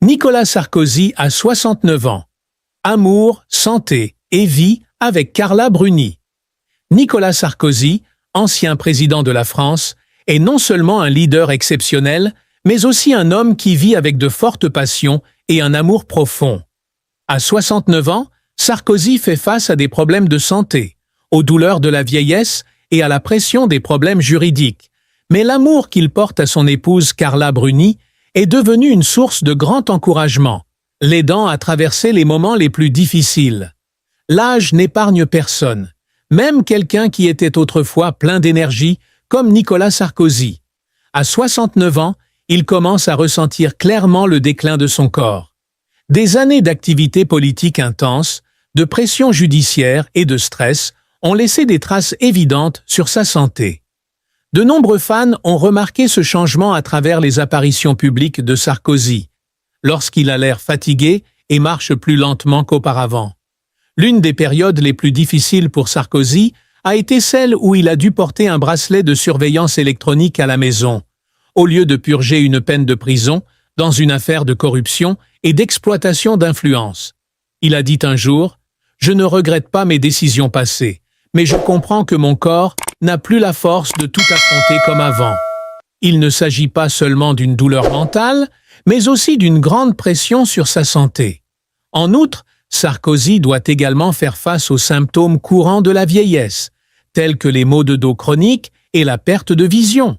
Nicolas Sarkozy a 69 ans. Amour, santé et vie avec Carla Bruni. Nicolas Sarkozy, ancien président de la France, est non seulement un leader exceptionnel, mais aussi un homme qui vit avec de fortes passions et un amour profond. À 69 ans, Sarkozy fait face à des problèmes de santé, aux douleurs de la vieillesse et à la pression des problèmes juridiques. Mais l'amour qu'il porte à son épouse Carla Bruni est devenu une source de grand encouragement, l'aidant à traverser les moments les plus difficiles. L'âge n'épargne personne, même quelqu'un qui était autrefois plein d'énergie comme Nicolas Sarkozy. À 69 ans, il commence à ressentir clairement le déclin de son corps. Des années d'activité politique intense, de pression judiciaire et de stress ont laissé des traces évidentes sur sa santé. De nombreux fans ont remarqué ce changement à travers les apparitions publiques de Sarkozy, lorsqu'il a l'air fatigué et marche plus lentement qu'auparavant. L'une des périodes les plus difficiles pour Sarkozy a été celle où il a dû porter un bracelet de surveillance électronique à la maison, au lieu de purger une peine de prison dans une affaire de corruption et d'exploitation d'influence. Il a dit un jour « Je ne regrette pas mes décisions passées, mais je comprends que mon corps n'a plus la force de tout affronter comme avant. » Il ne s'agit pas seulement d'une douleur mentale, mais aussi d'une grande pression sur sa santé. En outre, Sarkozy doit également faire face aux symptômes courants de la vieillesse, tels que les maux de dos chroniques et la perte de vision.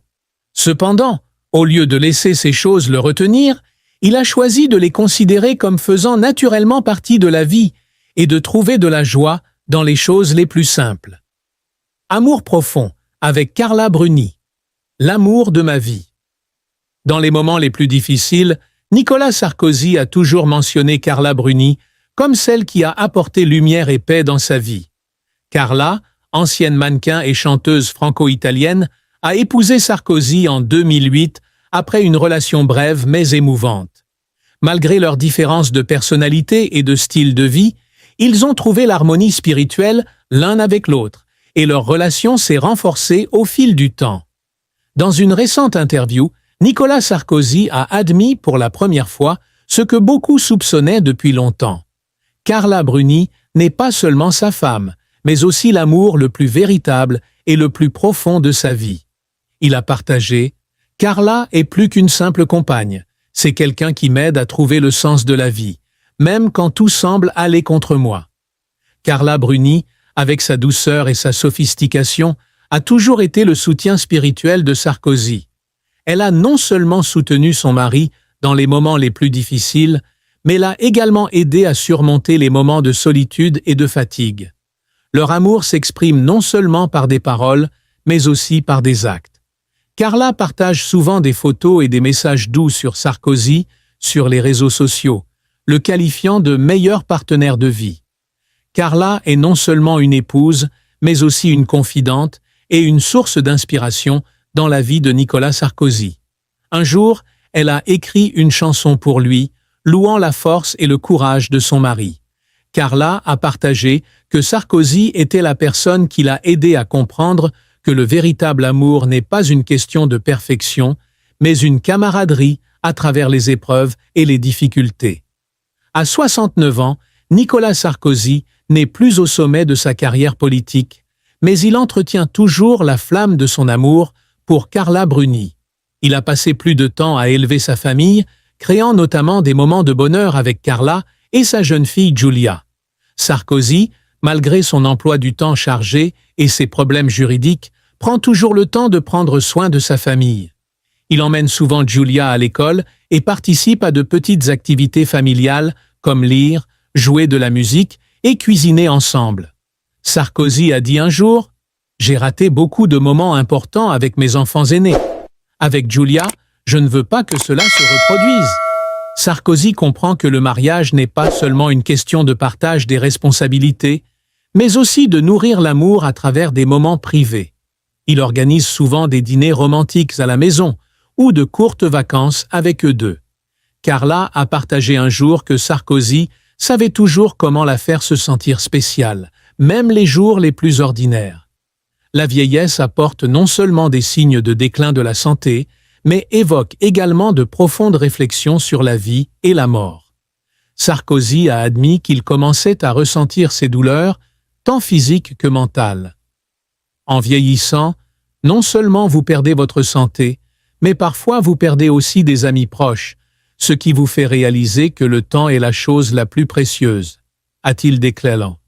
Cependant, au lieu de laisser ces choses le retenir, il a choisi de les considérer comme faisant naturellement partie de la vie et de trouver de la joie dans les choses les plus simples. Amour profond avec Carla Bruni. L'amour de ma vie. Dans les moments les plus difficiles, Nicolas Sarkozy a toujours mentionné Carla Bruni comme celle qui a apporté lumière et paix dans sa vie. Carla, ancienne mannequin et chanteuse franco-italienne, a épousé Sarkozy en 2008 après une relation brève mais émouvante. Malgré leurs différences de personnalité et de style de vie, ils ont trouvé l'harmonie spirituelle l'un avec l'autre et leur relation s'est renforcée au fil du temps. Dans une récente interview, Nicolas Sarkozy a admis pour la première fois ce que beaucoup soupçonnaient depuis longtemps. Carla Bruni n'est pas seulement sa femme, mais aussi l'amour le plus véritable et le plus profond de sa vie. Il a partagé « Carla est plus qu'une simple compagne, c'est quelqu'un qui m'aide à trouver le sens de la vie, même quand tout semble aller contre moi. » Carla Bruni, avec sa douceur et sa sophistication, a toujours été le soutien spirituel de Sarkozy. Elle a non seulement soutenu son mari dans les moments les plus difficiles, mais l'a également aidé à surmonter les moments de solitude et de fatigue. Leur amour s'exprime non seulement par des paroles, mais aussi par des actes. Carla partage souvent des photos et des messages doux sur Sarkozy sur les réseaux sociaux, le qualifiant de meilleur partenaire de vie. Carla est non seulement une épouse, mais aussi une confidente et une source d'inspiration dans la vie de Nicolas Sarkozy. Un jour, elle a écrit une chanson pour lui, louant la force et le courage de son mari. Carla a partagé que Sarkozy était la personne qui l'a aidé à comprendre que le véritable amour n'est pas une question de perfection, mais une camaraderie à travers les épreuves et les difficultés. À 69 ans, Nicolas Sarkozy n'est plus au sommet de sa carrière politique, mais il entretient toujours la flamme de son amour pour Carla Bruni. Il a passé plus de temps à élever sa famille, créant notamment des moments de bonheur avec Carla et sa jeune fille Giulia. Sarkozy, malgré son emploi du temps chargé et ses problèmes juridiques, prend toujours le temps de prendre soin de sa famille. Il emmène souvent Giulia à l'école et participe à de petites activités familiales comme lire, jouer de la musique et cuisiner ensemble. Sarkozy a dit un jour « J'ai raté beaucoup de moments importants avec mes enfants aînés. Avec Giulia, je ne veux pas que cela se reproduise. » Sarkozy comprend que le mariage n'est pas seulement une question de partage des responsabilités, mais aussi de nourrir l'amour à travers des moments privés. Il organise souvent des dîners romantiques à la maison ou de courtes vacances avec eux deux. Carla a partagé un jour que Sarkozy savait toujours comment la faire se sentir spéciale, même les jours les plus ordinaires. La vieillesse apporte non seulement des signes de déclin de la santé, mais évoque également de profondes réflexions sur la vie et la mort. Sarkozy a admis qu'il commençait à ressentir ces douleurs, tant physiques que mentales. En vieillissant, non seulement vous perdez votre santé, mais parfois vous perdez aussi des amis proches, ce qui vous fait réaliser que le temps est la chose la plus précieuse, a-t-il déclaré.